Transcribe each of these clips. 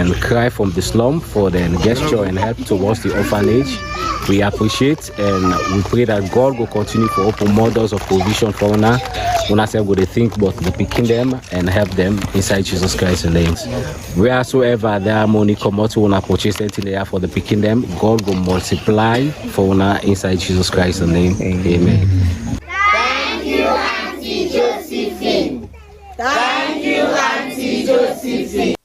and Cry from the Slum for the gesture and help towards the orphanage. We appreciate and we pray that God will continue to open more doors of provision for una. Una say we think about the picking them and help them inside Jesus Christ's name. Wheresoever there money come out to una purchase anything they have for the picking them, God will multiply for una inside Jesus Christ's name. Amen. Thank you, Auntie Josephine. Thank you, Auntie Josephine.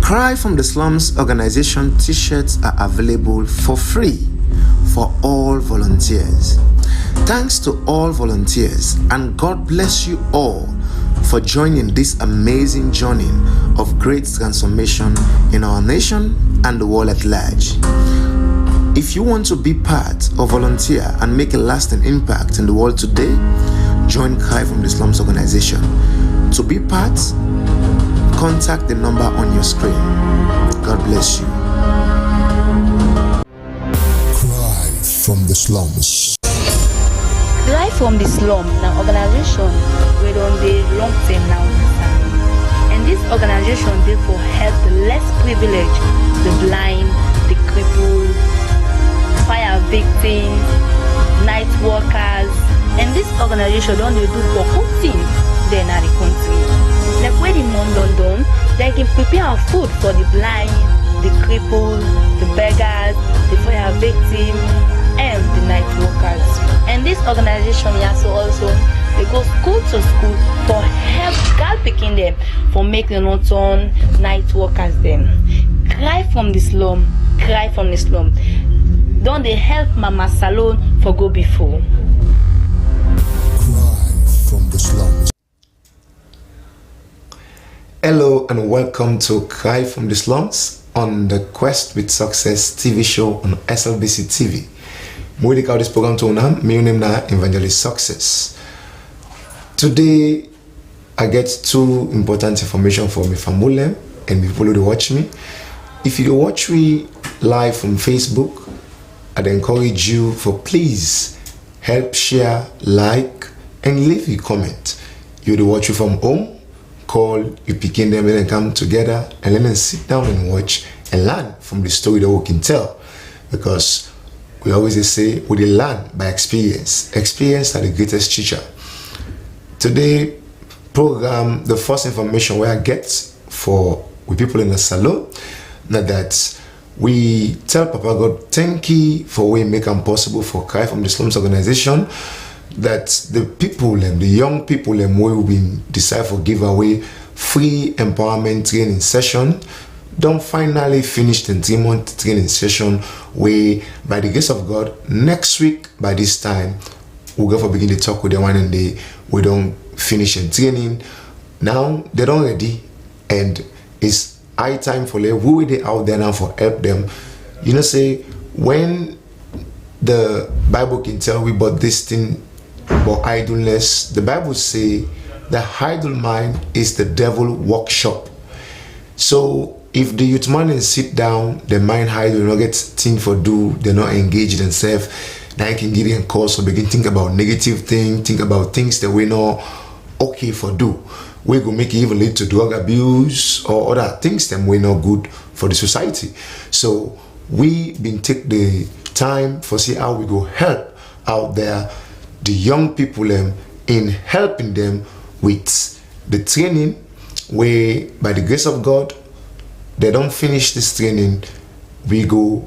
Cry from the Slums organization t-shirts are available for free for all volunteers. Thanks to all volunteers, and God bless you all for joining this amazing journey of great transformation in our nation and the world at large. If you want to be part or volunteer and make a lasting impact in the world today, join Cry from the Slums organization. To be part, contact the number on your screen. God bless you. Cry from the Slums. Cry from the Slum na organization wey don dey long term now. And this organization dey for help the less privileged, the blind, the crippled, fire victims, night workers. And this organization don dey do boku things there na the country. Like where the mom done, they can prepare food for the blind, the crippled, the beggars, the fire victims, and the night workers. And this organization also they go school to school for help girl picking them, for making them turn night workers them. Cry from the slum, cry from the slum. Don't they help Mama Salon for go before? Cry from the Slums. Hello and welcome to Cry from the Slums. on the Quest with Success TV show on SLBC TV. We call this program to my name na Evangelist Success. Today, I get two important information for my family and people who watch me. If you watch me live from Facebook, I'd encourage you for please help share, like, and leave a comment. You watch you from home, call, you picking them and come together and let them sit down and watch and learn from the story that we can tell. Because we always say we learn by experience. Experience are the greatest teacher. Today program, the first information where I get for with people in the salon, now that we tell Papa God thank you for we make it possible for Cry from the Slums organization, that the people and the young people and we will be decide for giveaway free empowerment training session. Don't finally finish the 3-month training session where by the grace of God next week by this time we'll go for begin to talk with them one and we don't finish in training. Now they don't ready and it's high time for them. Who are they out there now for help them? You know, say when the Bible can tell we about this thing about idleness, the Bible say the idle mind is the devil workshop. So if the youth man and sit down, the mind idle, not get thing for do, they're not engaged themselves, now you can get in course or begin think about negative things, think about things that we know okay for do. We go make it even lead to drug abuse or other things that we not good for the society. So we been take the time for see how we go help out there the young people in helping them with the training where by the grace of God they don't finish this training, we go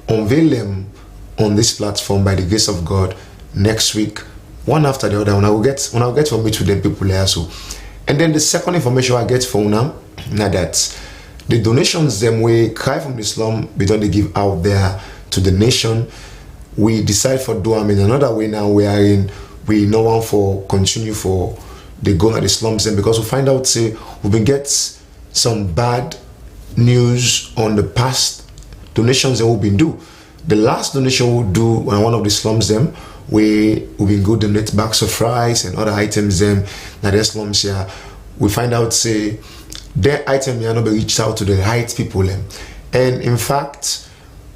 unveil them on this platform by the grace of God next week, one after the other. When I will get to meet with them people there so. And then the second information I get from now that the donations them we Cry from the Slum we don't give out there to the nation. We decide for do in another way now we no one for continue for the going at the slums them because we find out say we been get some bad news on the past donations that we've been do. The last donation we'll do when one of the slums them we been go donate bags of rice and other items them now the slums here we find out say their item here not be reached out to the right people them. And in fact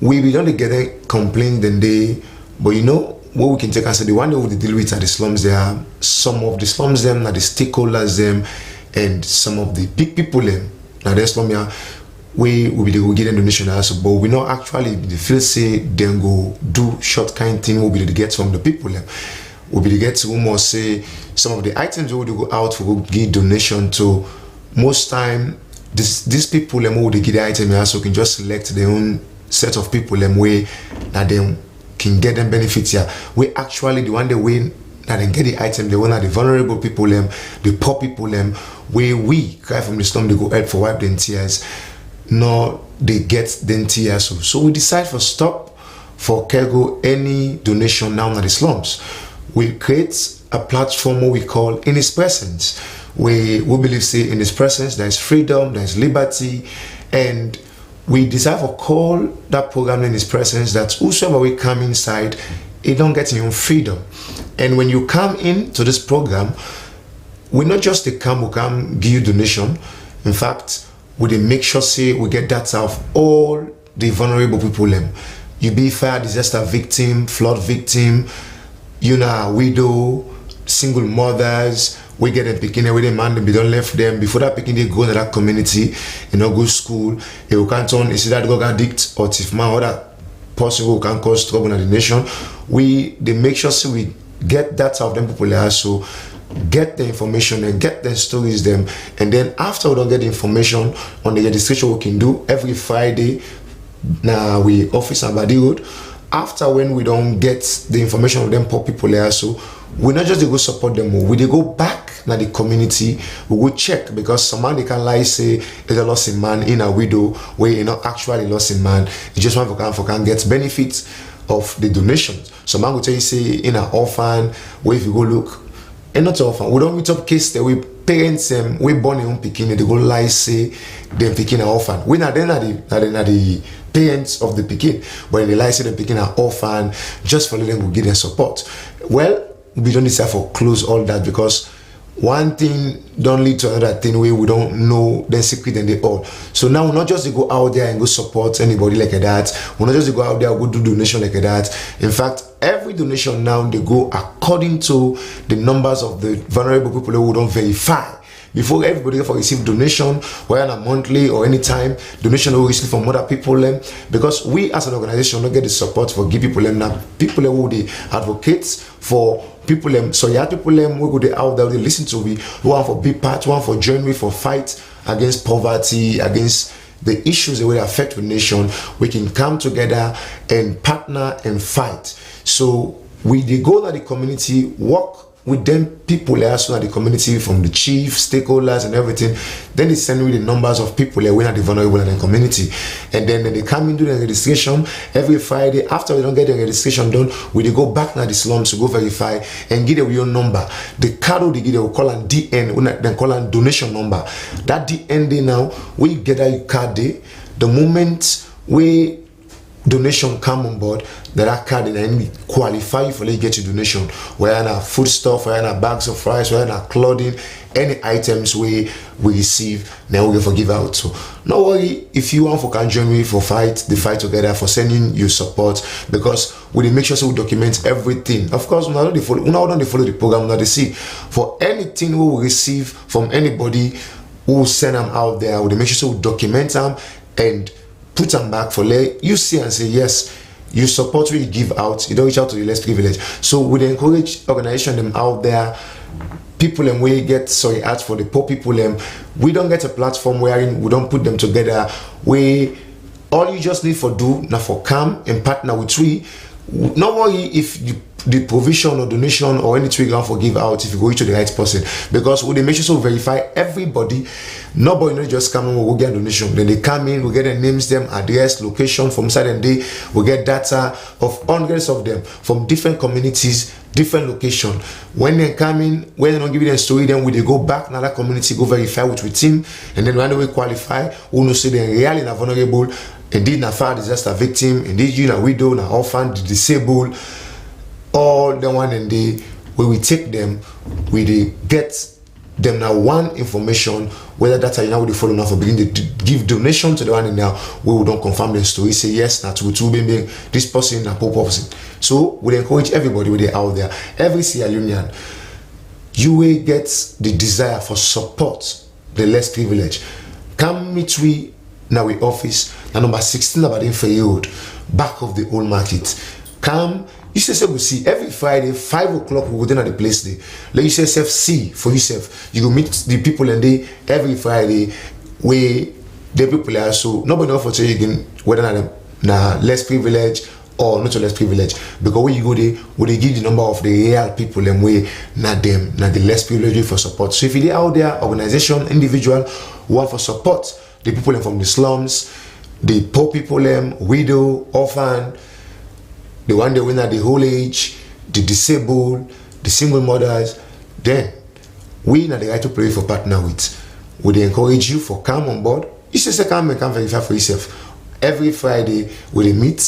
we don't get a complaint then they, but you know what we can take and say the one that we deal with at the slums there, some of the slums them now the stakeholders them and some of the big people them now the slum here we will be the get a donation also, but we not actually the feel say then go do short kind thing will be the get from the people them. Will be the get to more say some of the items we will go out for go give donation to. Most time these people them who they get the item also can just select their own set of people them way that them can get them benefits here. We actually the one they win that then get the item, the one are the vulnerable people them, the poor people them, where we Cry from the Slum they go help for wipe them tears. No, they get them tears. So we decide for stop for cargo any donation now in the slums. We create a platform what we call In His Presence. We believe say in His presence there is freedom, there is liberty, and we decide for call that program In His Presence that whosoever we come inside, it don't get your own freedom. And when you come into this program, we not just we come give you donation. In fact, we make sure say we get data of all the vulnerable people them. You be fire disaster victim, flood victim, you know, widow, single mothers. We get them picking with them man, they don't left them before that picking they go in that community, you know, go school. They will can't turn is that drug addict or if man or that possible can cause trouble in the nation. They make sure so we get that of them people also get the information and get the stories them, and then after we don't get the information on the registration we can do every Friday. Now we office on Badi Road. After when we don't get the information of them poor people there, so we not just they go support them more. We they go back now the community. We go check because some man they can lie say there's a lost in man in a widow where you're not actually lost in man. You just want for can get benefits of the donations. Some man will tell you say in an orphan where if you go look, and not orphan, we don't meet up case that we parents we born in pikin, they go lie say them pikin are orphan. We not then are the parents of the pikin, but they lie say the pikin are orphan just for letting them go give them support. Well, we don't decide for close all that, because one thing don't lead to another thing where we don't know the secret and they all. So now we're not just to go out there and go support anybody like that. We're not just to go out there and go do donation like that. In fact, every donation now they go according to the numbers of the vulnerable people who don't verify. Before everybody ever receive donation, whether on a monthly or anytime, donation will receive from other people, because we as an organization don't get the support for give people now. People who they advocates for people, so you have people who go out there, they listen to me, one for big part, one for join me for fight against poverty, against the issues that will affect the nation. We can come together and partner and fight. So we they go to the community, work with them people also at the community, from the chief, stakeholders and everything. Then they send me the numbers of people that are the vulnerable in the community. And then they come into the registration every Friday. After they don't get the registration done, we go back to the slums to go verify and get a real number. The card they get, they will call an DN, then call an donation number. That DN day now, we get that card day. The moment we donation come on board, that card and qualify for you get your donation, whether in food stuff, whether in bags of rice, whether in clothing, any items we receive, then we give out. So no worry if you want for can join me for fight together, for sending you support, because we make sure so we document everything. Of course, we not follow the program, not the see for anything we will receive from anybody who send them out there. We make sure so we document them and put them back for let you see and say yes, you support what you give out, you don't reach out to the less privileged. So we encourage organization them out there, people and we get out for the poor people we don't get a platform wherein we don't put them together. We all you just need for do now for come and partner with we. No worry if the provision or donation or anything you for give out, if you go to the right person, because we make sure so verify everybody. Nobody not just come in, we'll get a donation. Then they come in, we get their names, them, address, location from side, and they we get data of hundreds of them from different communities, different location. When they come in, when they don't give you the story, then we they go back another community, go verify with team, and then when we qualify, we know say they're really not vulnerable, indeed not fire disaster victim, indeed you na widow, na orphan, disabled, all the one and they where we take them, we get them now one information whether that you know we follow now for beginning to give donation to the one and now we don't confirm the story, say yes that we two being this person a poor person. So we encourage everybody with out there, every Sierra Leonean, you will get the desire for support the less privileged. Come meet we now we office now number 16 about in Road, back of the old market. Come. You say we see every Friday 5 o'clock we go down at the place there. Let you say self see for yourself. You go meet the people and they every Friday where the people are so nobody know for tell you again whether na less privileged or not less privileged, because when you go there they give the number of the real people and way not them not the less privileged for support. So if you out there organization individual who want for support the people from the slums, the poor people widow, orphan, the one they win at the whole age, the disabled, the single mothers, then we not the right to play for partner with. Would they encourage you for come on board? You say come and come verify for yourself. Every Friday we meet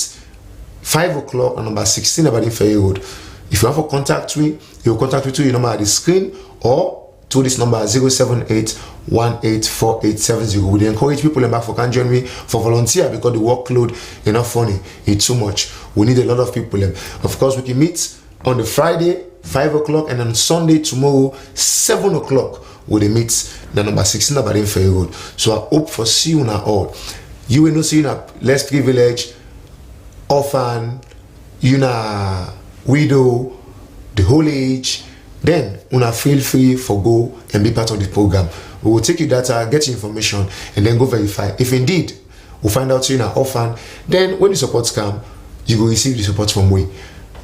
5 o'clock on number 16 about the Ferry Road. If you want for contact me, you will contact me to your number at the screen or to this number 07818487870. We encourage people back for can join me for volunteer, because the workload is not funny, it's too much. We need a lot of people. Of course, we can meet on the Friday 5 o'clock and on Sunday tomorrow 7 o'clock we meet the number 16 about in Ferry Road. So I hope for see you now all. You will not see you now less privileged, orphan, you know widow, the whole age. Then una feel free for go and be part of the program. We will take your data, get your information, and then go verify. If indeed we find out you're an orphan, then when the support come, you will receive the support from we.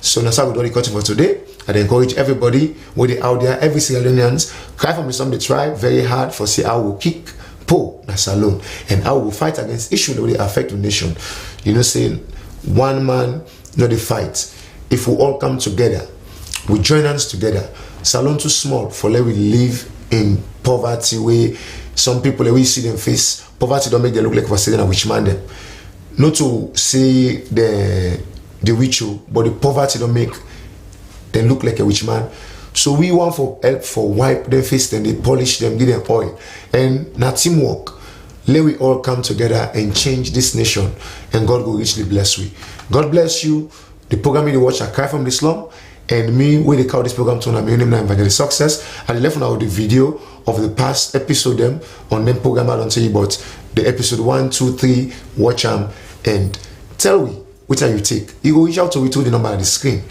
So that's how we do the cutting for today. I encourage everybody with the out there, every Sierra Leoneans, cry from the some they try very hard for see how we kick po na salon and how we fight against issues that will affect the nation. You know, saying one man not the fight. If we all come together, we join hands together. Salon too small for let we live in poverty, where some people we see them face poverty don't make them look like for saying a witch man them. Not to say the witch, but the poverty don't make them look like a witch man. So we want for help for wipe their face, then they polish them, give them oil. And now teamwork. Let we all come together and change this nation, and God will richly bless we. God bless you. The program you watch, I Cry from the Slum, and me, where they call this program to my name, Evangelist Success. I left now the video of the past episode them on them program. I don't tell you about the episode 1, 2, 3. Watch them and tell me which time you take. You go reach out to me through the number on the screen.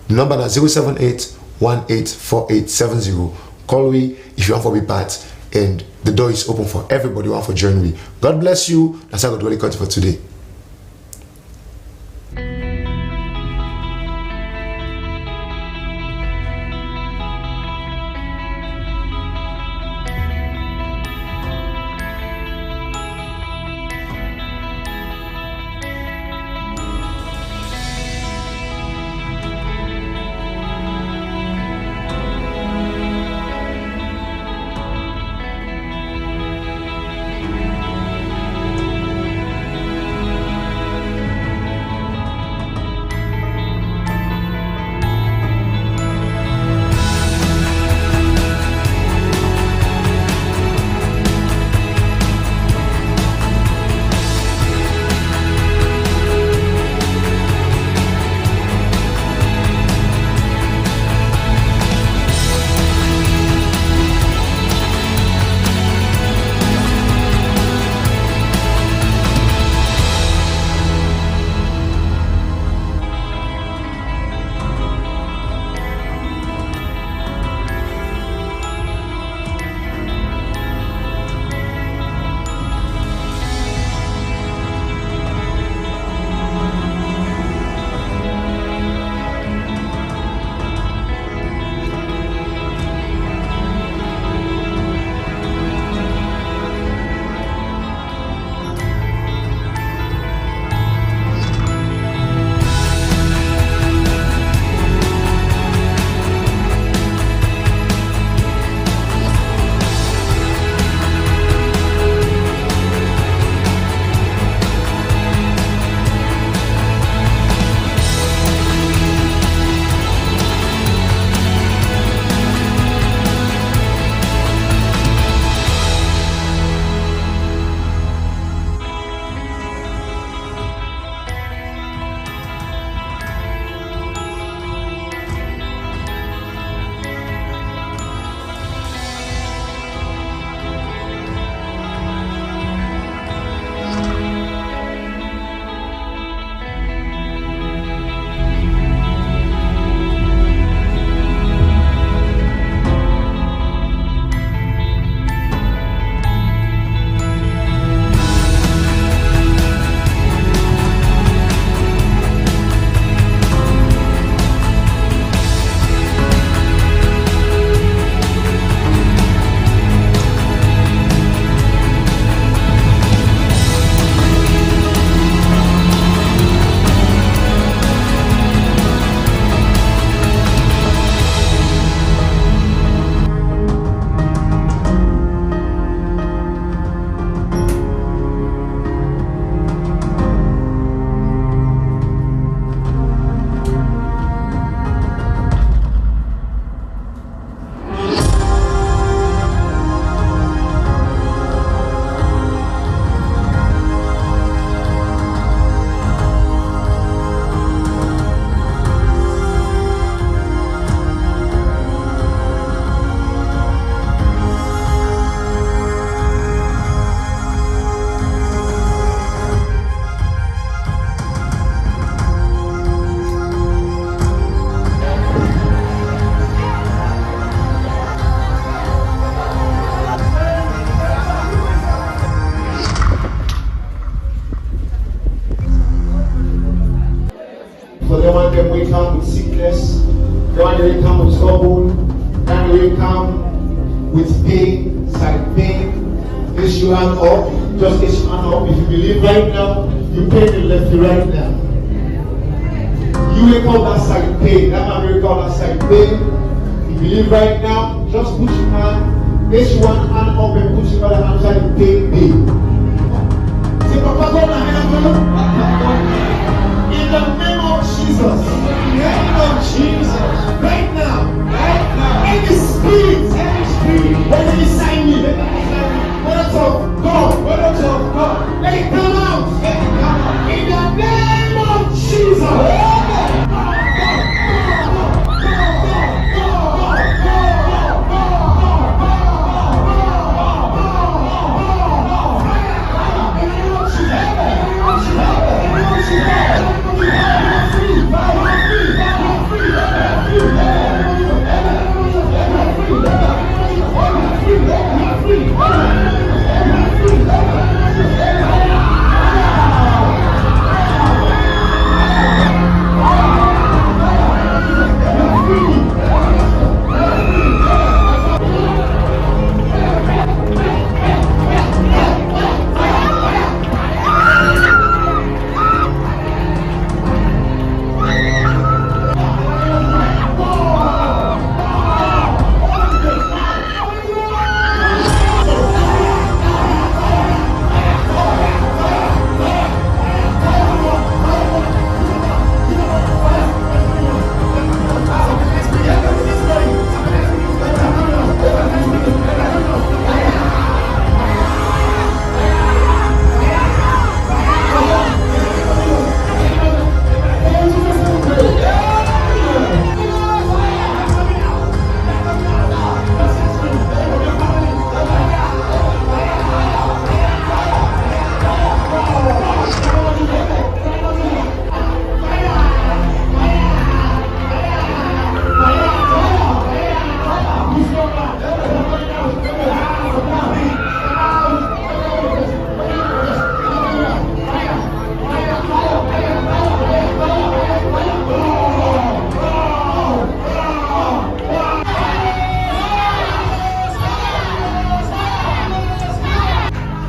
The number is 078-184870. Call me if you want to be part, and the door is open for everybody who want to join me. God bless you. That's how God really cut for today. with pain, side pain. Raise your hand up. Just raise your hand up. If you believe right now, you pain the left right now. You will call that side pain. That man will call that side pain. If you believe right now, just put your hand Raise one hand up and put your other hand side pain day. Say, Papa God, I have you. In the name of Jesus. In the name of Jesus. Right now. Any spirit. Whether you sign me. Whether of God. Let it come out. In the name of Jesus.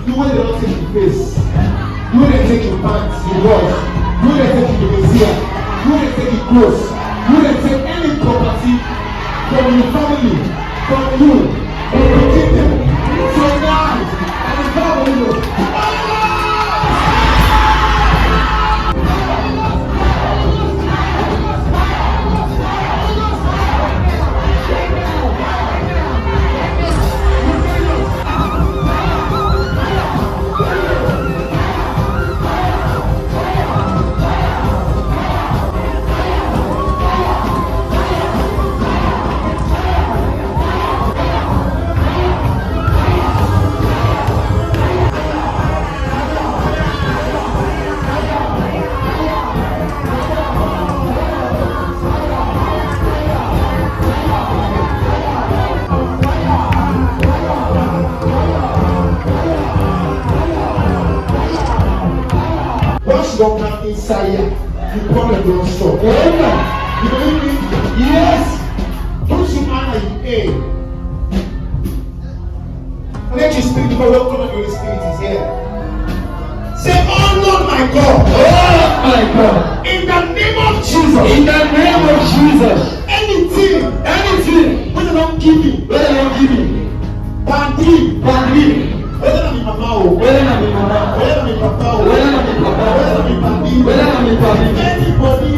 You will not take your face. You will not take your pants, your watch. You will not take your museum. You will not take your clothes. You will not take any property from your family, from you, from your kingdom, from now, and the family. Don't come inside here. You probably don't stop. Amen. You believe me? Yes. Don't you honor you? Let your spirit go. Welcome to your spirit is here. Say, oh Lord my God. Oh my God. In the name of Jesus. In the name of Jesus. Anything. What they don't give me. Bandit. Whether I'm in mama, whether I'm in mama, whether I'm in papa, whether I'm in papa, whether I'm in papi, whether I'm in papi,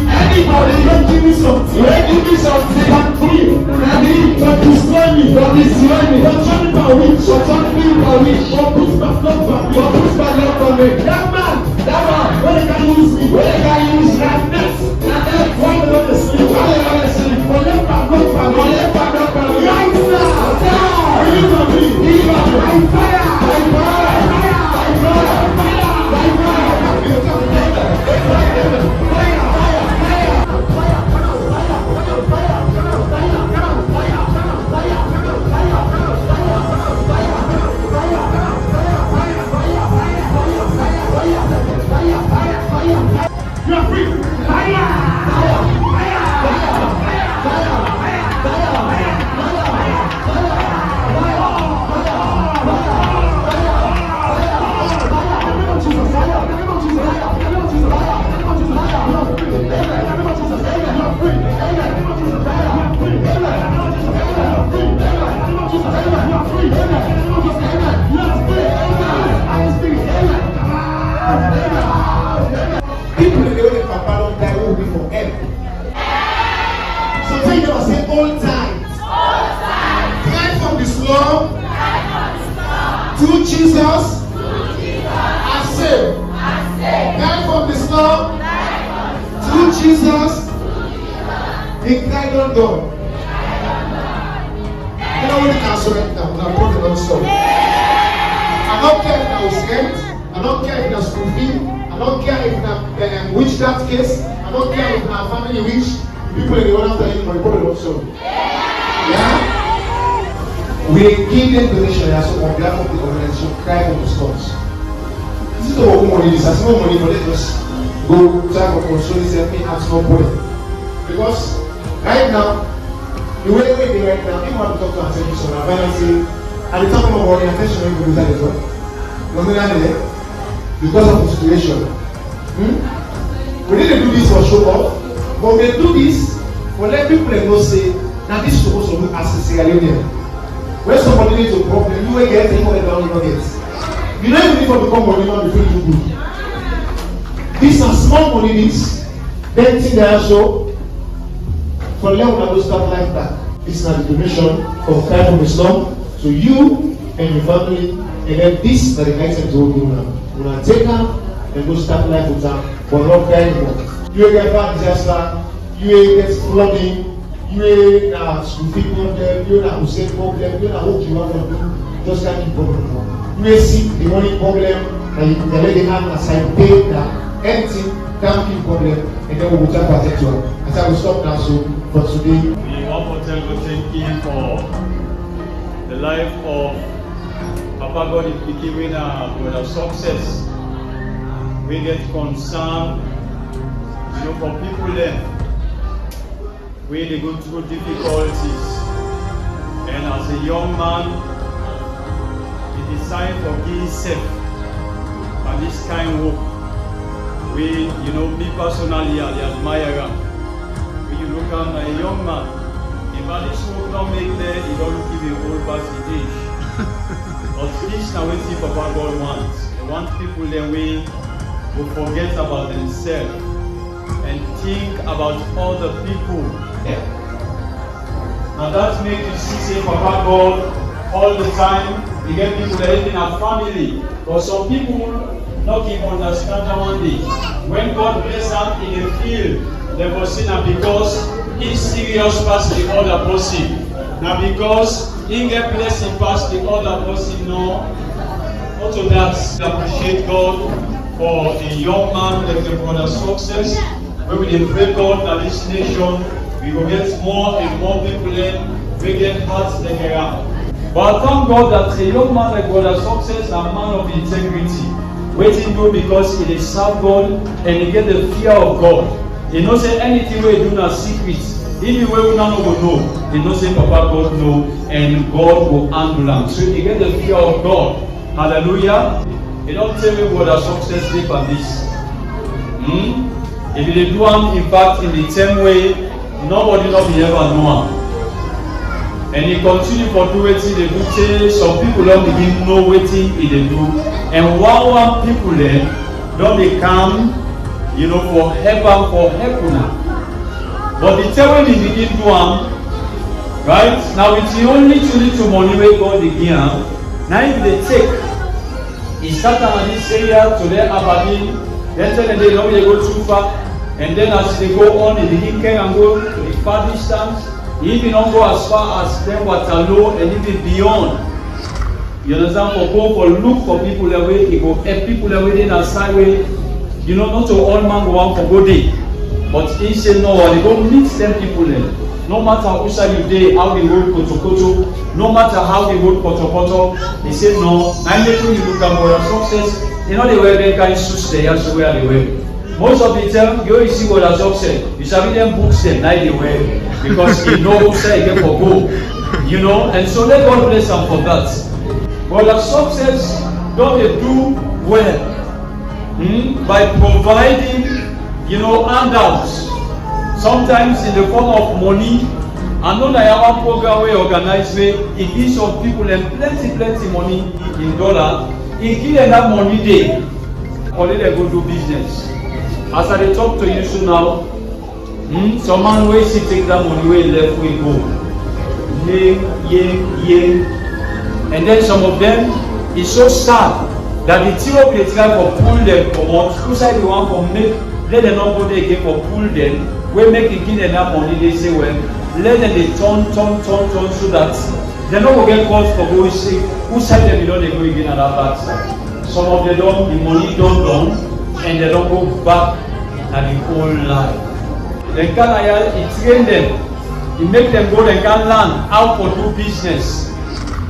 anybody, don't give me something. Bandit, don't destroy me, don't turn me to a witch, don't put my love for me, That man, when they can use me, that net, why they don't sleep, for them back, right now, believe on me, I fire. You are free. Fire! Hold tight. Cry from the slum. To Jesus. I say. Cry from the slum. To Jesus. He cried on God. You know what you can say right now? Now put it on stop. I don't care if I was scared. I don't care if it's school fee. I don't care if it's witchcraft case. I don't care if my family witch. People in the world after you, my brother also. Yeah? We give them donation as on behalf of the organization, Cry for the Scouts. This is the money. This has no money for them. Just go try to console yourself in at no point. Because right now, the way they right now, people want to talk to and say this on our financing, and they talk about orientation when you do that as well. You understand that? Because of the situation. We didn't do this for show off. But we do this for let people know say that this is supposed to look as a Sierra Leone. When somebody needs a problem, you will get it, you don't get. You don't even need to become money man before you do good. These are small money needs. Then thing they show for let one of start like that. This is the donation of Cry from the Slum to you and your family, and then this is the item to hold you now. We're gonna take them and go start life with them, but not cry anymore. You get bad disaster, you get flooding, you get school fee problem, you get Hussein problem, you get what you want to do, just can't keep problem. You see the money problem, and you can let the hand aside, pay that, anything, can't keep problem, and then we will try to protect you. I said we stop now, so for today. We want to thank you for the life of Papa God is giving with a success. We get concerned. You know, for people then, we they go through difficulties, and as a young man, he decided to give himself and this kind of work. We, you know, me personally, I admire him. When you look at a young man, if this work don't make there, he don't look even old past the age. But this now we see Papa God wants. He wants people then we will forget about themselves and think about other people. Yeah. Now that makes you see Papa God all the time. You get people that live in a family. But some people not even understand that one day. When God bless them in a field, they will see now because he's serious past the other person. Now because he get blessing past the other person, no. Also that appreciate God for the young man like the brother success. When we pray God that this nation we will get more and more people in, we get hearts like around. But I thank God that a young man like brother success, a man of integrity, waiting good because he is serve God and he get the fear of God. He knows say anything we do not secret. Even when we don't know, he knows say Papa God know and God will handle them. So he get the fear of God. Hallelujah. He don't tell me what a success sleep on this. If they do one in fact in the same way, nobody not be ever know him. And he continue for do wetin they do say some people don't begin know wetin he dey do. And one people there don't they come, you know, for help now. But the time when he begin do am, right? Now it's the only little money we God dey give am. Now if they take, he start am this area to their Aberdeen, then tell them they don't go too far, and then as they go on, they begin carry and go to the far distance. He even don't go as far as them Waterloo and even beyond. You understand? For go for look for people that way, he go help people that way in a side way. You know, not to all man go out for go day. But he said no, they go meet them people then. No matter who side you day, how they hold koto, no matter how they hold poto, he said no. And later you look at more success, you know they wear them kind of suits they have to wear they wear. Most of the time, you see what a success. You sabi them books them night they wear because you know who say get for go. You know, and so let God bless them for that. But a success don't they do well by providing, you know, handouts. Sometimes in the form of money. I know that our program we organize where it gives some people and plenty money in dollar. It gives them that money day. Or they go do business. As I talk to you so now, Some man wey see take that money wey left wey go. Yeng. And then some of them is so sad that the thing wey dey try for pull them comot, who side the one for make let them not go there again for pull them, wey make the give them that money, they say well, let them dey turn so that they no go get cause for go say who side them dey go again at that bad side. Some of them don, the money done and they don't go back na the whole life. Then Kanaya, he train them, he make them go, they can learn how to do business.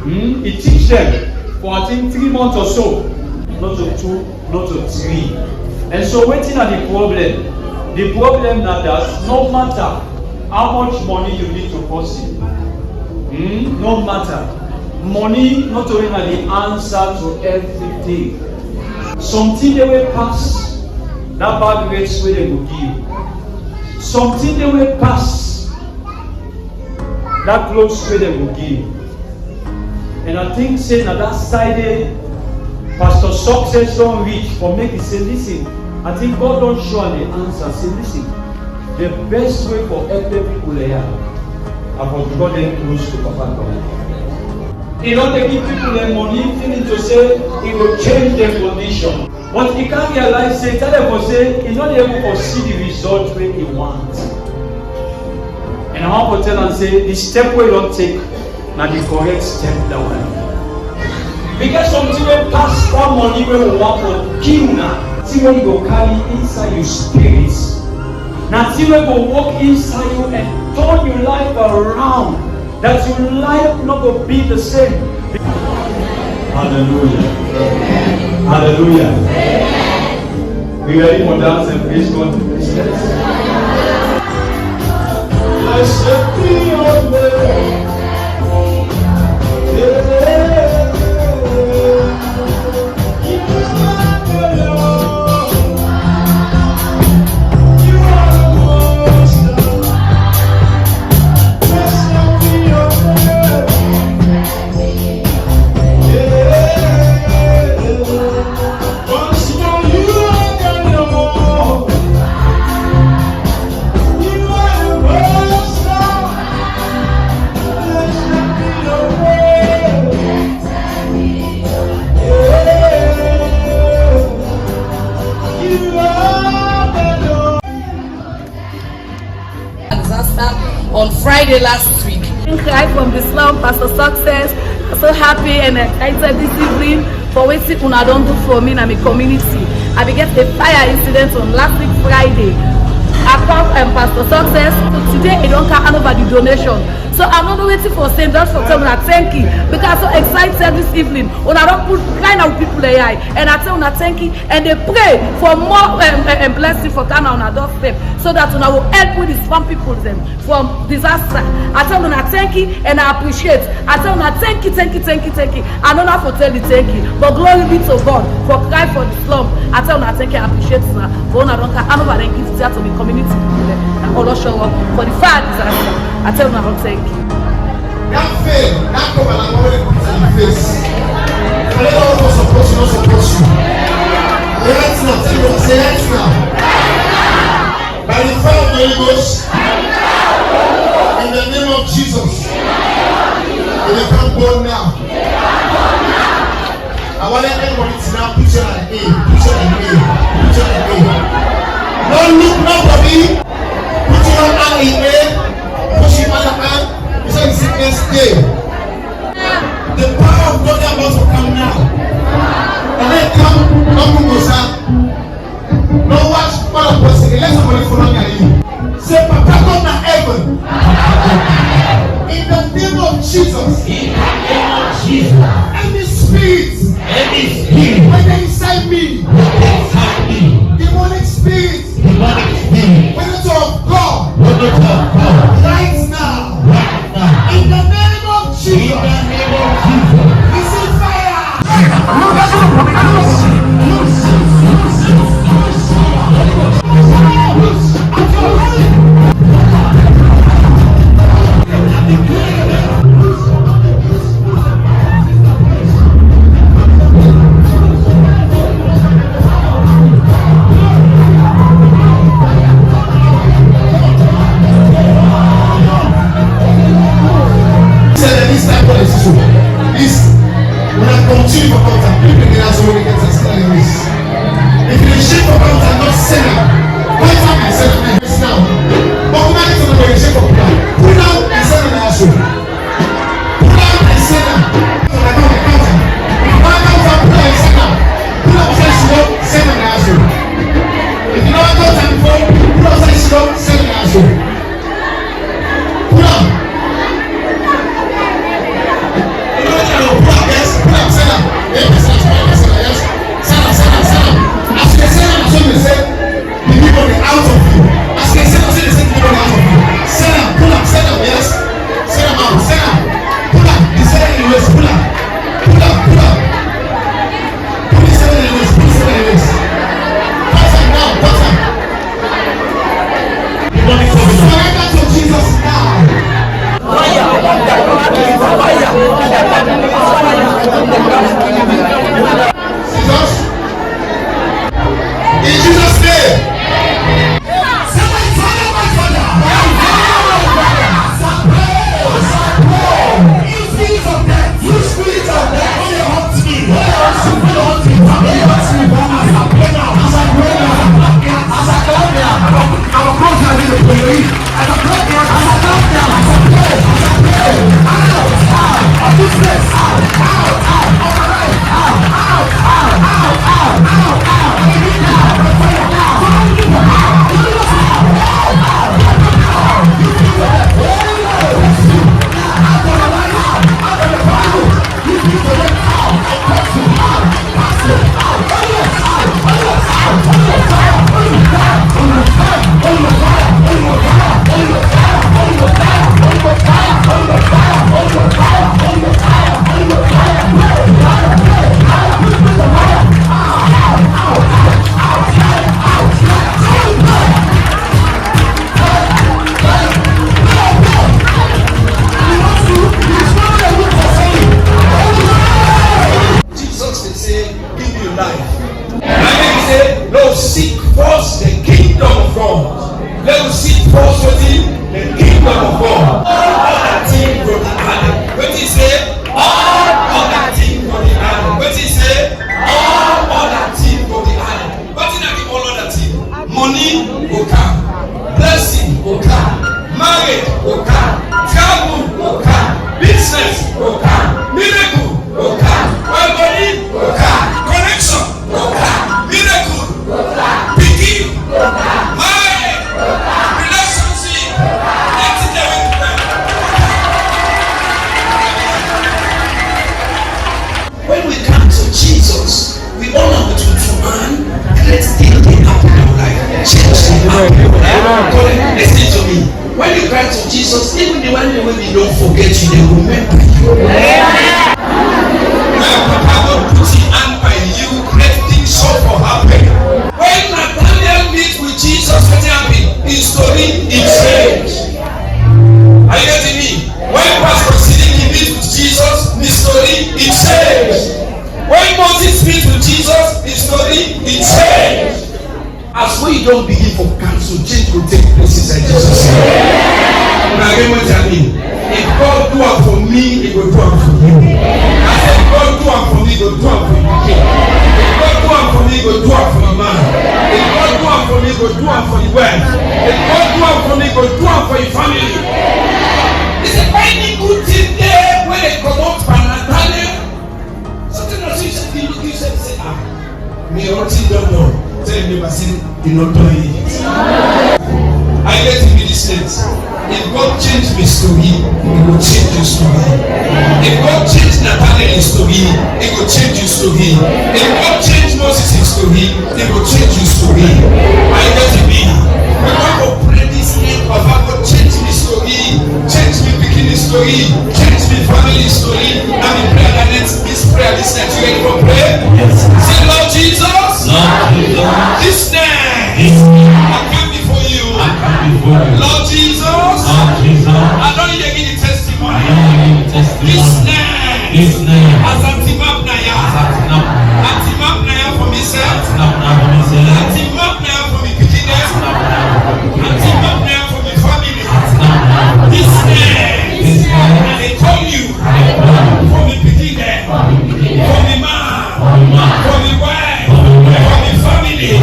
He teach them for I think 3 months or so, not to 2, not to 3. And so waiting at the problem now that no matter how much money you need to pursue, no matter, money not only the answer to everything. Something they will pass that bad rates where they will give. Something they will pass that close where they will give. And I think saying that side Pastor Success don't reach for make it say, listen, I think God don't show the answer. Say, listen, the best way for every people here are for God them close to Papa God. He don't give people their money, feeling to say it will change their condition. But he can't realize, say, tell them to say, he's not able to see the result when he wants. And I want to tell and say, the step we don't take, now the correct step down. Because something will pass that money when we want to kill now. See when you go carry inside your spirits. Now see when you go walk inside you and turn your life around. That your life not going to be the same. Hallelujah. Amen. Hallelujah. Amen. We ready for dance and praise God? Blessed be your name. On Friday last week. Cry from the slum, Pastor Success. I'm so happy and excited this evening for what una don't do for me in my community. I began a fire incident on last week Friday. I found Pastor Success. So today I don't hand over the donation. So I'm not waiting for saying just for telling thank you because I'm so excited this evening. When I don't put kind of people there and I tell them thank you and they pray for more blessing for Ghana on our doorstep so that I will help with these farm people from disaster. I tell them thank you and I appreciate. I tell them thank you. I don't know how to tell you thank you, but glory be to God for cry for the slum. I tell them thank you, I appreciate it. But I don't give that to the community all show up for the fire disaster. I tell them thank you. That fail, that come and I'm already put in the face. I don't know what's supposed to, not supposed to. Right now, say right now. By the fire of the Holy Ghost, in the name of Jesus, in the camp born now. I want everybody to now put your hand in, put your hand in, put your hand in. Don't look nobody, put your hand in, push your other hand. Sickness day. The power of God is about to come now. And then come no watch what a person. Let somebody follow you. Say, Papa God na heaven. In the name of Jesus. In the name of Jesus. Any spirit. When they inside me. Demonic spirit. When it's of God. will come. Travel will come. Business will come. Miracle will come. Well-being will come. Connection will come. Miracle will come. Picking will come. Marriage will come. Relationship will come. When we come to Jesus, we honor the true man. Let's take the happen in our life. Change the happen. Listen to me. When you cry to Jesus, even the one when they don't forget you, they will remember you. When Papa God put his hand by you, great things shall for happen. When Nathaniel meets with Jesus, what happened? His story is changed. Are you getting me? When Pastor Siddiqui meets with Jesus, his story is changed. When Moses meets with Jesus, his story is changed. As we don't begin for counsel, change will take place inside Jesus' name. Now get what I mean. If God do it for me, He will do it for you. I said, if God do it for me, He will do it for you. If God do it for me, He will do it for your man. If God do it for me, He will do it for your wife. If God do it for me, He will do it for your family. It's a very good thing there when they come out from Nathaniel. Something that you look at and say, me already don't know. Tell me, but say, you not doing it. I let him be this sense. If God changed my story, He will change your story. If God changed Nathaniel's story, He will change your story. If God changed Moses' story, He will change your story. I let him be. We want to pray this name of God, change my story, change my beginning story, change my family story. And we pray that this prayer, this night, you ready for prayer? Yes. Say, Lord Jesus, this night, I come before you. Lord Jesus, I don't need to give you testimony. This night, as a team up now for myself, a team up now for me beginners, a team up now for my family. This night, I call you for me beginner, for me man, for me wife, for me family.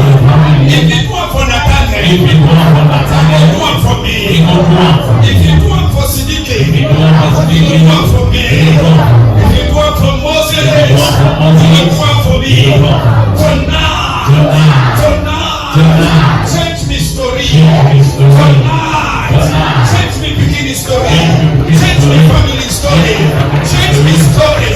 If you do it for Nathaniel, if you do it for me, if you do it for Siddiqui, if you do it for me, if you do it for Moses, if you do it for me, tonight, change me story. Tonight, change me beginning story. Change me family story. Change me story.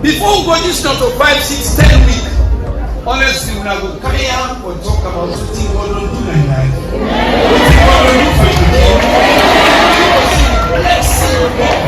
Before we go this not to 5, 6, 10 weeks, honestly, when I go carry out or talk about something God don't do like that. What God don't do for you. Let's see God.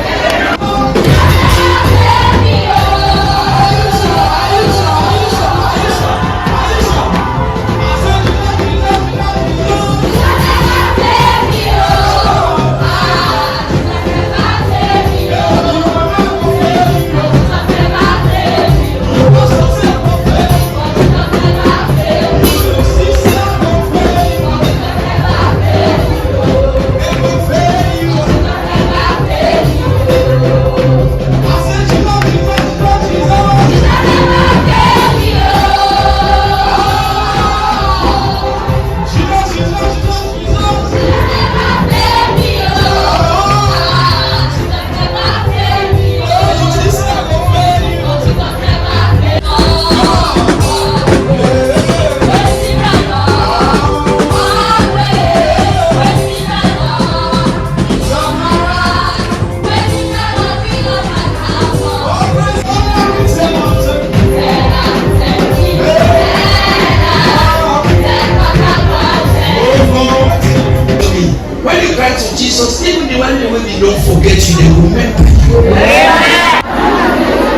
When they don't forget you, they remember you.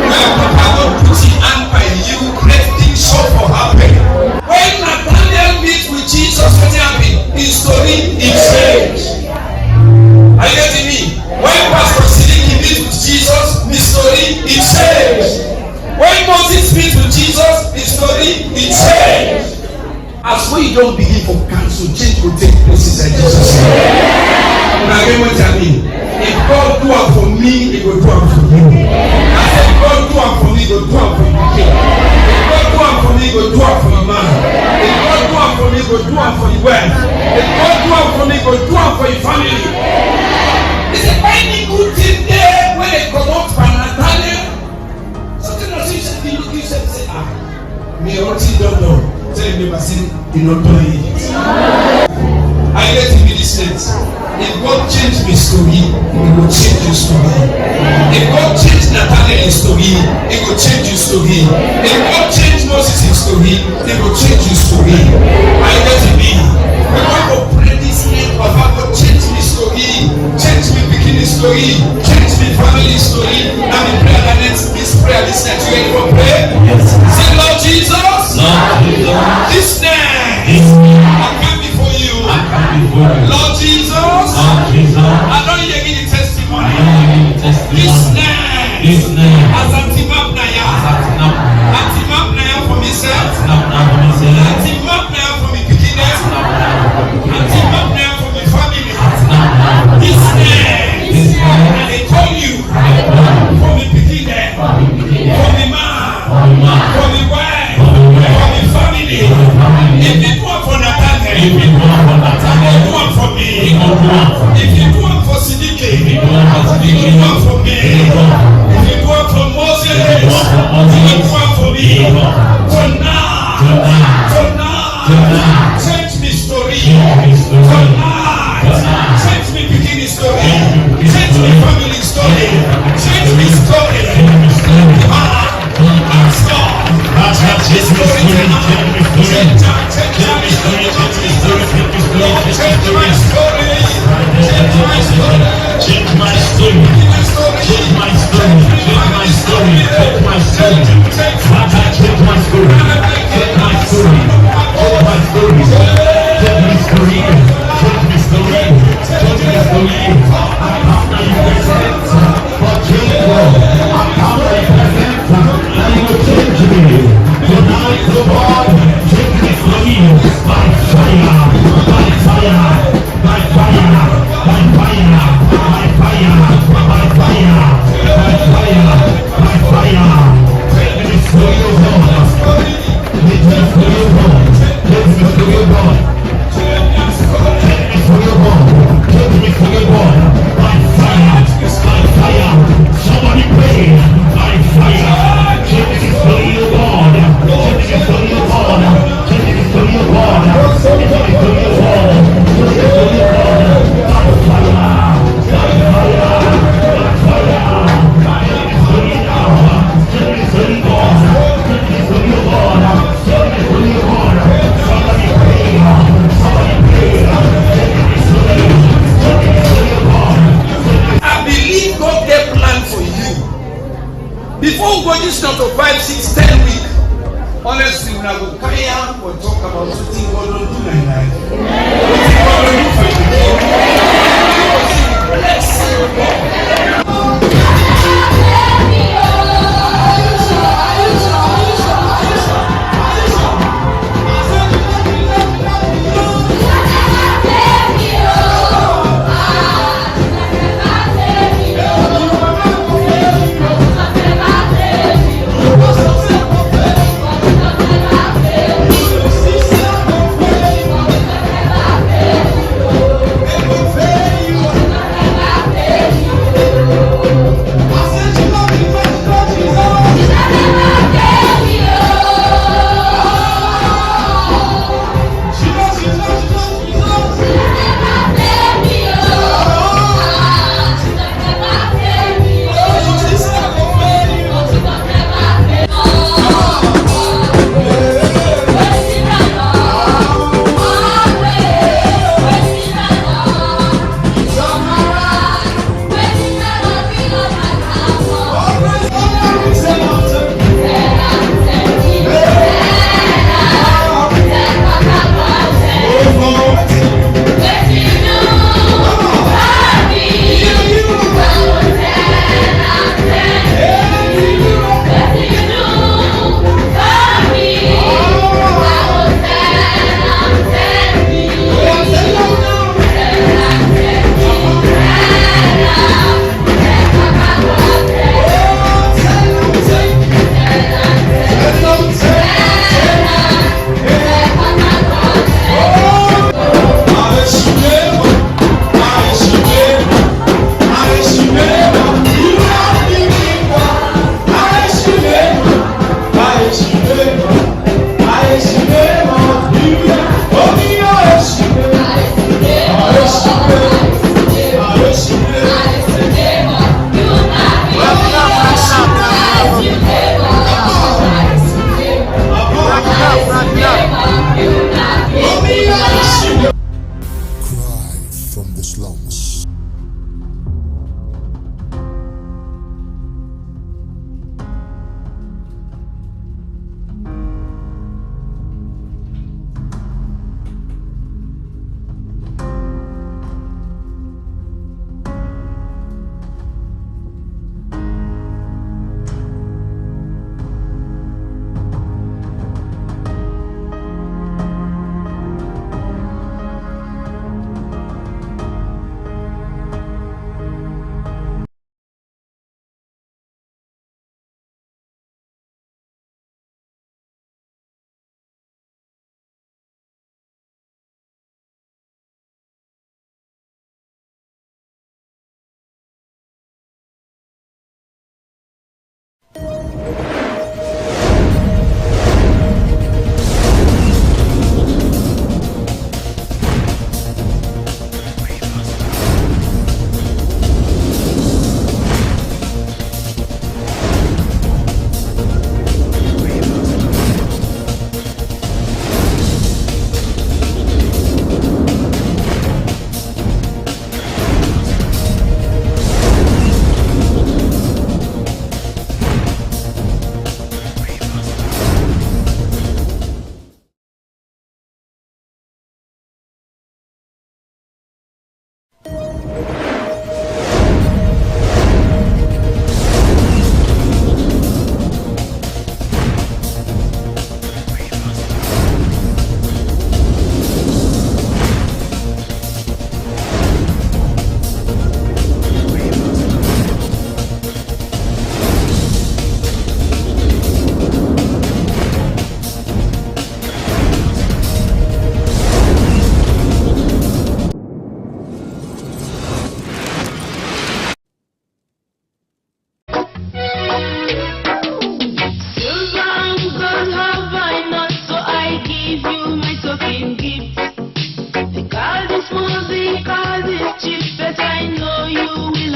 When Papa God puts his hand by you, great things shall for happen. When Nathaniel meets with Jesus, what happened? His story is changed. Are you getting me? When Pastor Sidiki meets with Jesus, his story is changed. When Moses meets with Jesus, his story is changed. As we don't begin for counsel, change will take place inside Jesus' name. Now get what I mean. If God do it for me, He will do it for you. I said, if God do it for me, He will do it for you. If God do it for me, He will do it for your man. If God do it for me, He will do it for your wife. If God do it for me, He will do it for your family. Is there any good thing there when they come out from Nathaniel? Something that you look, you say, me already don't know. Tell him never say, you not do it. I let him be listening. If God changed my story, He will change your story. If God changed Nathaniel's story, He will change your story. If God changed Moses' story, He will change your story. I let him be. We want to pray this name of God, change my story, change my beginning story, change my family story. Now we pray against this prayer. This night, you ready for prayer? Yes. Say, Lord Jesus, this night, I come before you. Lord Jesus, I don't hear any testimony. This night, as I team up now, I team up now for myself. I team up now for my beginners. I team up now for my family. This night, and they call you for my beginner, for my man, for my wife, for my family. If they do it for Nathaniel, if they do it for me, if you do it for Sidiki, if you do it for me, if you do it for Moses, if you do it for me, tonight, change me story. Tonight, change me beginning story. Change me family story. Change me story. Before we go this down to 5, 6, 10 weeks, honestly, when I go carry on, we'll talk about something God don't do like that. What God don't do for you. Bless you,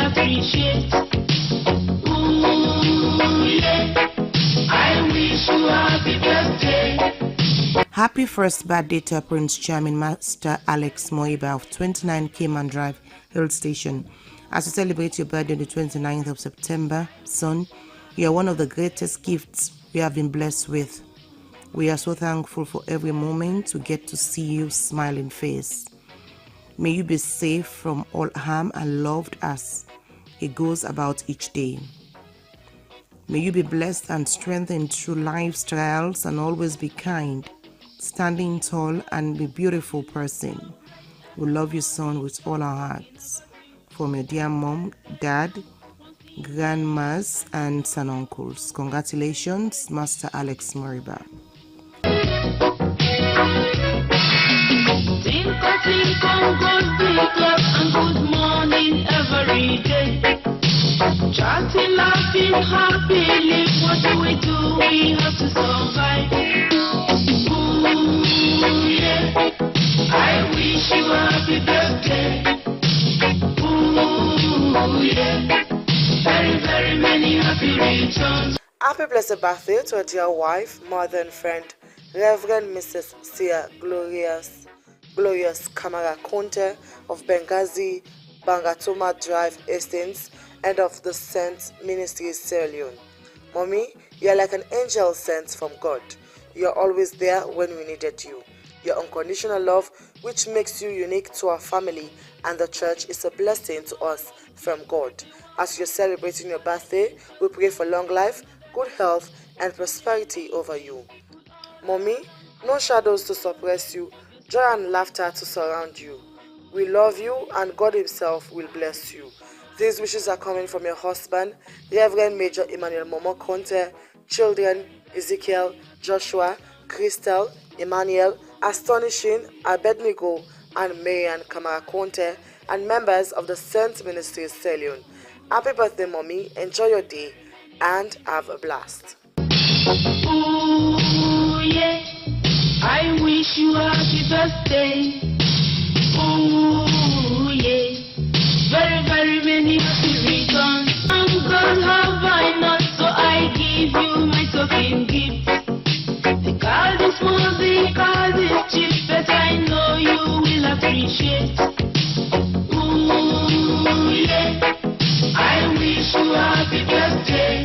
appreciate. Ooh, yeah. I wish you happy birthday. Happy first birthday to Prince Charming Master Alex Moiba of 29 Cayman Drive, Hill Station. As you celebrate your birthday on the 29th of September, son, you are one of the greatest gifts we have been blessed with. We are so thankful for every moment we get to see you smiling face. May you be safe from all harm and loved as it goes about each day. May you be blessed and strengthened through life's trials and always be kind, standing tall and be a beautiful person. We love you, son, with all our hearts. From your dear mom, dad, grandmas, aunts and uncles. Congratulations, Master Alex Moriba. Good morning every day. Chatting, laughing, happy, what do? We have to survive. Ooh, yeah. I wish you a happy birthday. Ooh, yeah. Very, very many happy returns. Happy blessed birthday to a dear wife, mother and friend, Reverend Mrs. Sia Glorious Kamara Conte of Benghazi, Bangatoma Drive, Hastings, and of the Saint Ministries, Sierra Leone. Mommy, you are like an angel sent from God. You are always there when we needed you. Your unconditional love, which makes you unique to our family and the church, is a blessing to us from God. As you're celebrating your birthday, we pray for long life, good health, and prosperity over you. Mommy, no shadows to suppress you, joy and laughter to surround you. We love you and God Himself will bless you. These wishes are coming from your husband, Reverend Major Emmanuel Momo Conte, children Ezekiel, Joshua, Crystal, Emmanuel, Astonishing, Abednego, and Marian Kamara Conte, and members of the Saint Ministries, Sierra Leone. Happy birthday, Mommy. Enjoy your day and have a blast. Ooh, yeah. I wish you a happy birthday. Ooh, yeah. Very, very many happy returns. And God have I not, so I give you my token gift. The card is small, the card is cheap, but I know you will appreciate. Ooh, yeah. I wish you a happy birthday.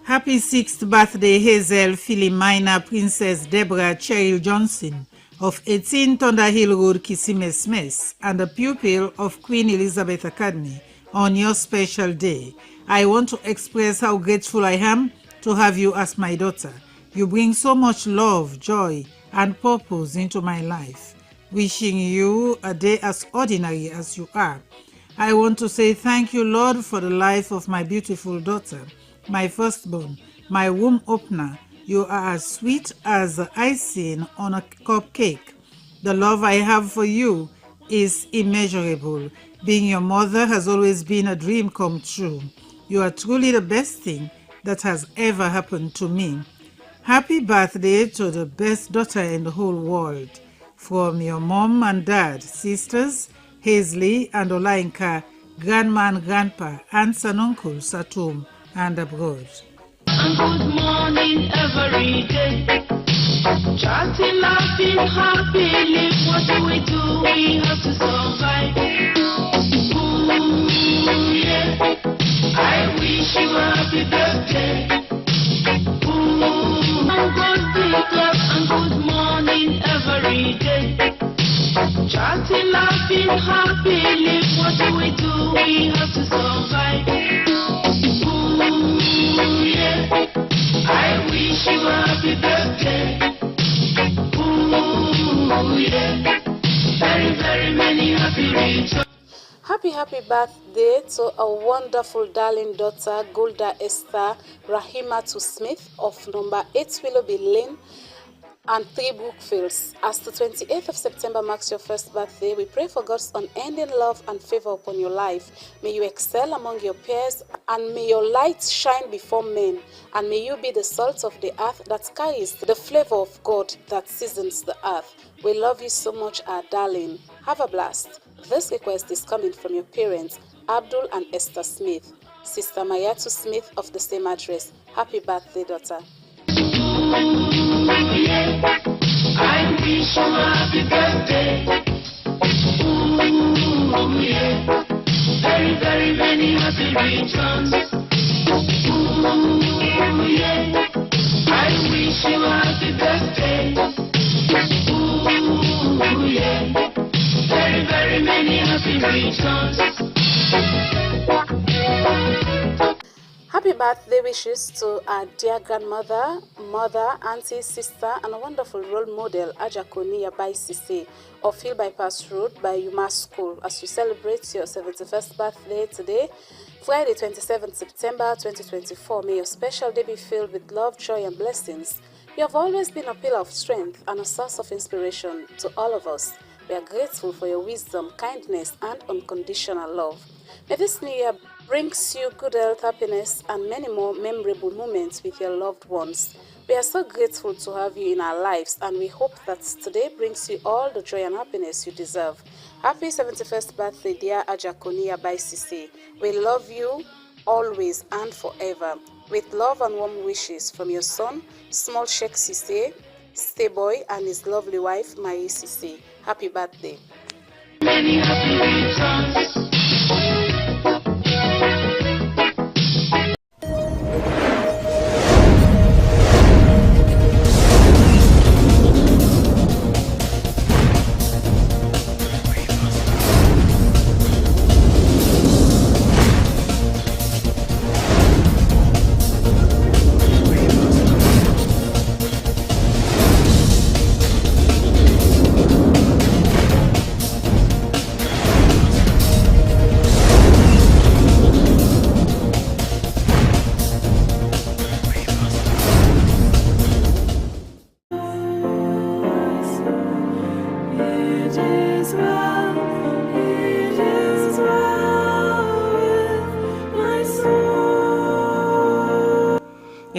Happy 6th birthday, Hazel Philomena Princess Deborah Cheryl Johnson of 18 Thunderhill Road, Kissimesmes, and a pupil of Queen Elizabeth Academy on your special day. I want to express how grateful I am to have you as my daughter. You bring so much love, joy, and purpose into my life. Wishing you a day as ordinary as you are. I want to say thank you, Lord, for the life of my beautiful daughter, my firstborn, my womb opener. You are as sweet as the icing on a cupcake. The love I have for you is immeasurable. Being your mother has always been a dream come true. You are truly the best thing that has ever happened to me. Happy birthday to the best daughter in the whole world. From your mom and dad, sisters, Hazley and Olainka, grandma and grandpa, aunts and uncles at home and abroad. And good morning every day. Chatting, laughing, happy, what do? We have to survive. Ooh, yeah. I wish you a happy birthday. Ooh, and God be glad and good morning every day. Chatting, laughing, happy, what do? We have to survive. Ooh, yeah. I wish you a happy birthday. Ooh, yeah. Very, very many happy returns. Happy birthday to a wonderful darling daughter, Golda Esther Rahimatu Smith of number 8 Willoughby Lane and 3 Brookfields. As the 28th of September marks your first birthday, we pray for God's unending love and favor upon your life. May you excel among your peers, and may your light shine before men, and may you be the salt of the earth that carries the flavor of God that seasons the earth. We love you so much, our darling. Have a blast. This request is coming from your parents, Abdul and Esther Smith. Sister Mayatu Smith of the same address. Happy birthday, daughter. I wish you a happy birthday. Ooh, yeah. Very, very many happy returns. Ooh, yeah. I wish you a happy birthday. Ooh, yeah. Very, very many happy returns. Happy birthday wishes to our dear grandmother, mother, auntie, sister, and a wonderful role model, Ajakoni Yabai Sise of Hill Bypass Road by Yuma School, as you celebrate your 71st birthday today, Friday, 27th September 2024. May your special day be filled with love, joy, and blessings. You have always been a pillar of strength and a source of inspiration to all of us. We are grateful for your wisdom, kindness, and unconditional love. May this new year brings you good health, happiness, and many more memorable moments with your loved ones. We are so grateful to have you in our lives, and we hope that today brings you all the joy and happiness you deserve. Happy 71st birthday, dear Ajakoni Yabai Sise. We love you always and forever. With love and warm wishes from your son, Small Sheikh Sise, Stay Boy, and his lovely wife, Mai Sise. Happy birthday. Many happy returns.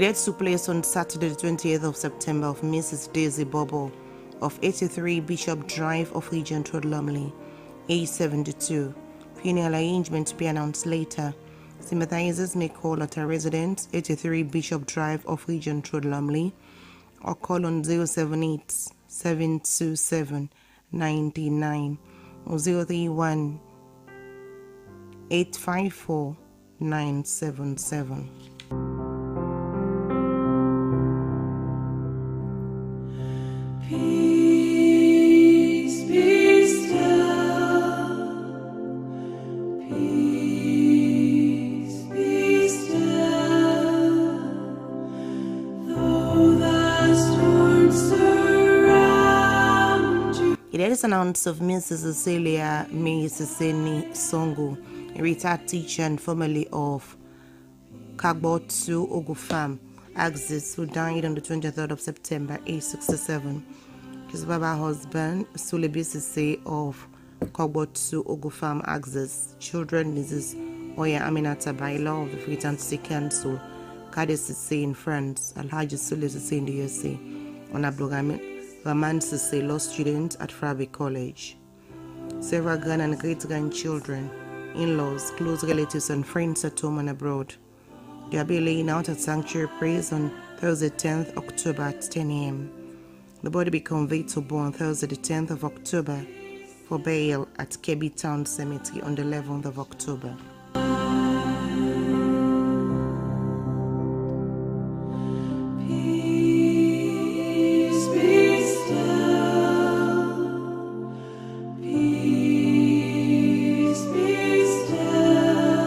It took place on Saturday, the 28th of September, of Mrs. Daisy Bobo of 83 Bishop Drive of Regent Road, Lumley, age 72. Funeral arrangement to be announced later. Sympathizers may call at her residence, 83 Bishop Drive of Regent Road, Lumley, or call on 078 727 99 or 031 854 977. Peace, be still. Peace, be still. Though the storms surround you. It is announced of Mrs. Cecilia May Siseni Songo, a retired teacher and formerly of Kagbotsu Ogufam, Axis, who died on the 23rd of September, age 67. His Baba husband, Sulebi Sise of Kagbotsu Ogufam, Axis. Children, Mrs. Oya Aminata Baila of the Freetown City Council, Kade Sise in France, Alhaji Sule Sise in the USA, Honorable Raman Sise, law student at Frabe College. Several grand and great-grandchildren, in-laws, close relatives and friends at home and abroad. They will be laying out at Sanctuary Praise on Thursday, 10th October at 10 a.m. The body will be conveyed to Bo on Thursday, the 10th of October for burial at Kebbi Town Cemetery on the 11th of October. Peace, be still. Peace, be still.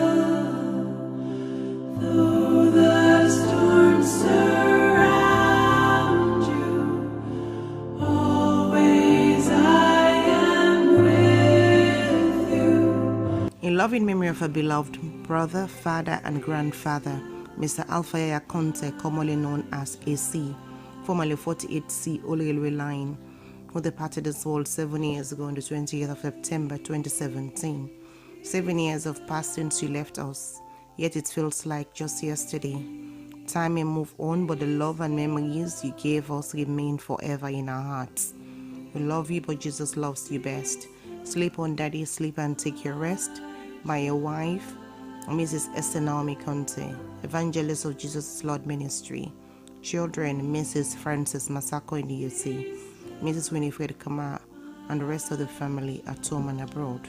Though the storms surround you, always I am with you. In loving memory of a beloved brother, father, and grandfather, Mr. Alfaya Conte, commonly known as AC, formerly 48C Old Railway Line, who departed this world 7 years ago on the 20th of September 2017. 7 years have passed since you left us, yet it feels like just yesterday. Time may move on, but the love and memories you gave us remain forever in our hearts. We love you, but Jesus loves you best. Sleep on, Daddy, sleep and take your rest. by your wife, Mrs. Esther Naomi Conte, Evangelist of Jesus Lord Ministry. Children, Mrs. Francis Masako in the USA, Mrs. Winifred Kama, and the rest of the family at home and abroad.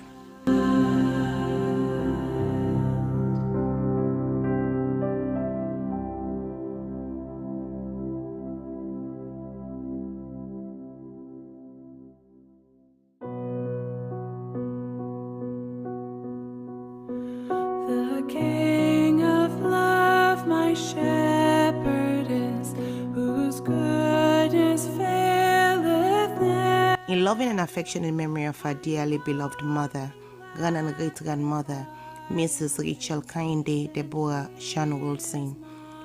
The King of love, my shepherd is, whose goodness faileth never. In loving and affectionate memory of our dearly beloved mother, grand and great grandmother, Mrs. Rachel Kainde Deborah Shan Wilson,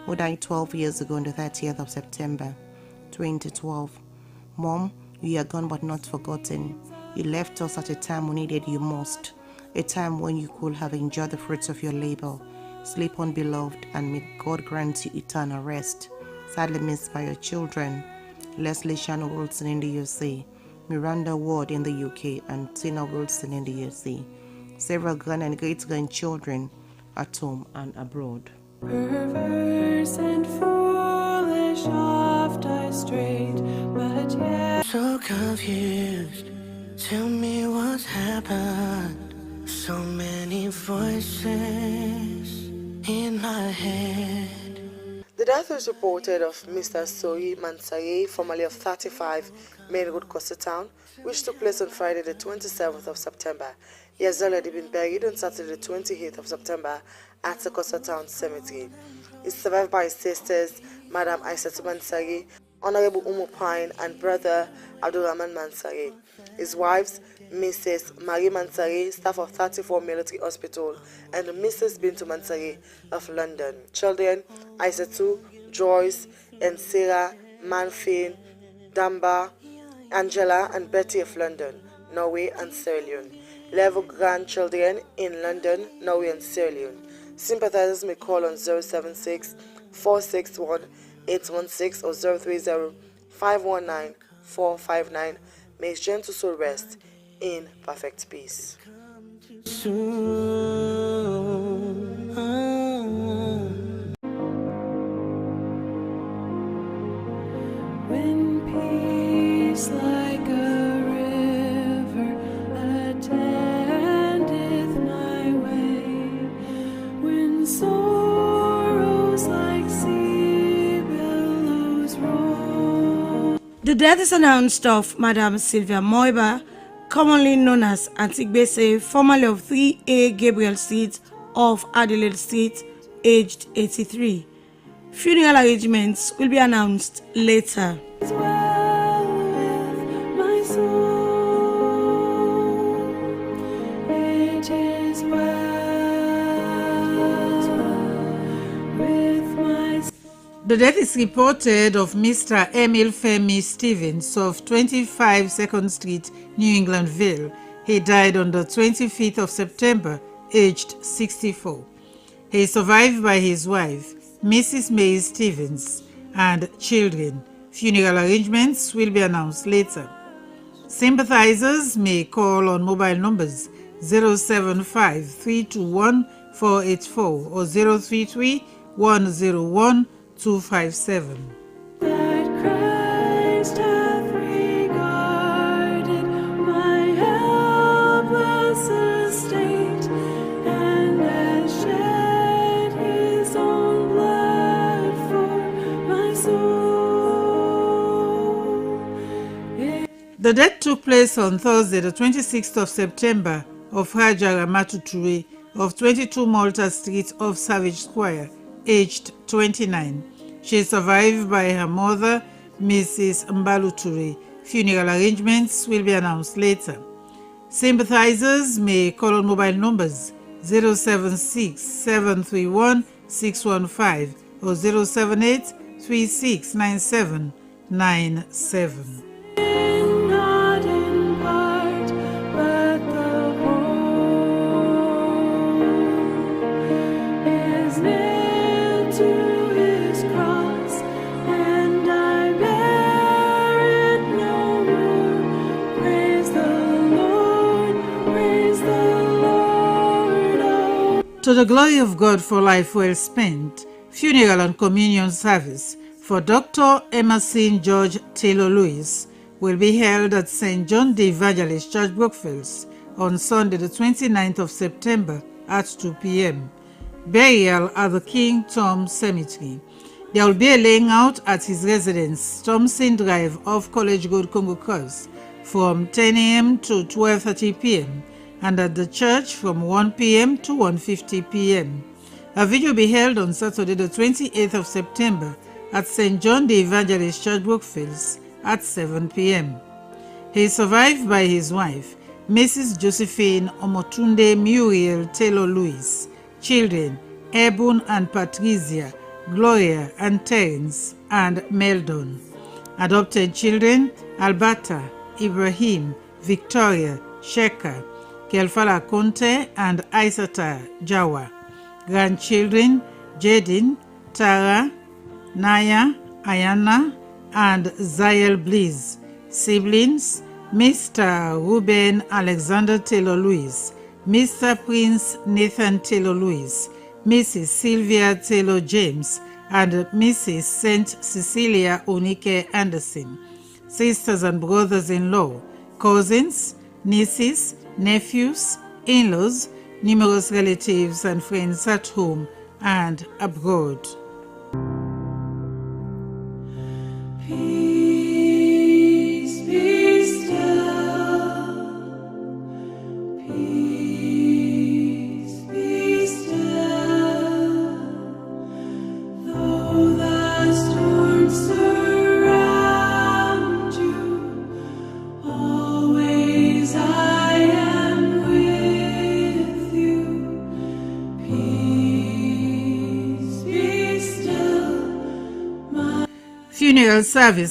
who died 12 years ago on the 30th of September 2012. Mom, you are gone but not forgotten. You left us at a time we needed you most. A time when you could have enjoyed the fruits of your labor. Sleep on, beloved, and may God grant you eternal rest. Sadly missed by your children, Leslie Shannon Wilson in the USA, Miranda Ward in the UK, and Tina Wilson in the USA. Several grand and great-grandchildren at home and abroad. Perverse and foolish oft I strayed, but yet so confused. Tell me what's happened. So many voices in my head. The death was reported of Mr. Sohi Mansaye, formerly of 35 Main Road, Costa Town, which took place on Friday the 27th of September. He has already been buried on Saturday the 28th of September at the Costa Town Cemetery. He is survived by his sisters, Madam Aisatu Mansaye, Honorable Umu Pine, and brother Abdurrahman Mansaye. His wives, Mrs. Marie Mansaye, staff of 34 Military Hospital, and Mrs. Bintu Mansaye of London. Children, Aisatu, Joyce, and Sarah, Manfin, Damba, Angela, and Betty of London, Norway and Sierra Leone. 11 grandchildren in London, Norway and Sierra Leone. Sympathizers may call on 076 461 816 or 030 519 459. May his gentle soul rest in perfect peace. when peace like a river attendeth my way, when sorrows like sea billows roll. The death is announced of Madam Sylvia Moiba, commonly known as Auntie Gbese, formerly of 3A Gabriel Street of Adelaide Street, aged 83. Funeral arrangements will be announced later. My soul, it is well with my soul. The death is reported of Mr. Emil Femi Stevens of 25 2nd Street, New Englandville. He died on the 25th of September, aged 64. He is survived by his wife, Mrs. May Stevens, and children. Funeral arrangements will be announced later. Sympathizers may call on mobile numbers 075 321 484 or 033 101 257. That Christ hath regarded my helpless estate, and has shed his own blood for my soul. The death took place on Thursday, the 26th of September, of Hajara Matuture of 22 Malta Street of Savage Square, aged 29. She is survived by her mother, Mrs. Mbalu Ture. Funeral arrangements will be announced later. Sympathizers may call on mobile numbers 076 731 615 or 078 3697 97. Not in part, but the whole is nailed to his cross, and I bear it no more. Praise the Lord, To the glory of God for life well spent, funeral and communion service for Dr. Emerson George Taylor Lewis will be held at St. John the Evangelist Church, Brookfields, on Sunday the 29th of September at 2 p.m. Burial at the King Tom Cemetery. There will be a laying out at his residence, Thompson Drive off College Road, Congo Cross, from 10 a.m. to 12:30 p.m. and at the church from 1 p.m. to 1:50 p.m. A video will be held on Saturday the 28th of September at St. John the Evangelist Church, Brookfields at 7 p.m. He is survived by his wife, Mrs. Josephine Omotunde Muriel Taylor Lewis, children Ebun and Patricia, Gloria and Terence, and Meldon. Adopted children Alberta, Ibrahim, Victoria, Sheka, Kelfala Conte, and Isata Jawa. Grandchildren Jadin, Tara, Naya, Ayana, and Zael Bliss. Siblings Mr. Ruben Alexander Taylor Lewis, Mr. Prince Nathan Taylor Lewis, Mrs. Sylvia Taylor James, and Mrs. St. Cecilia Onike Anderson. Sisters and brothers-in-law, cousins, nieces, nephews, in-laws, numerous relatives and friends at home and abroad. Peace be still. Peace be still. Though the storms surround you, always I am with you. Peace be still. Funeral service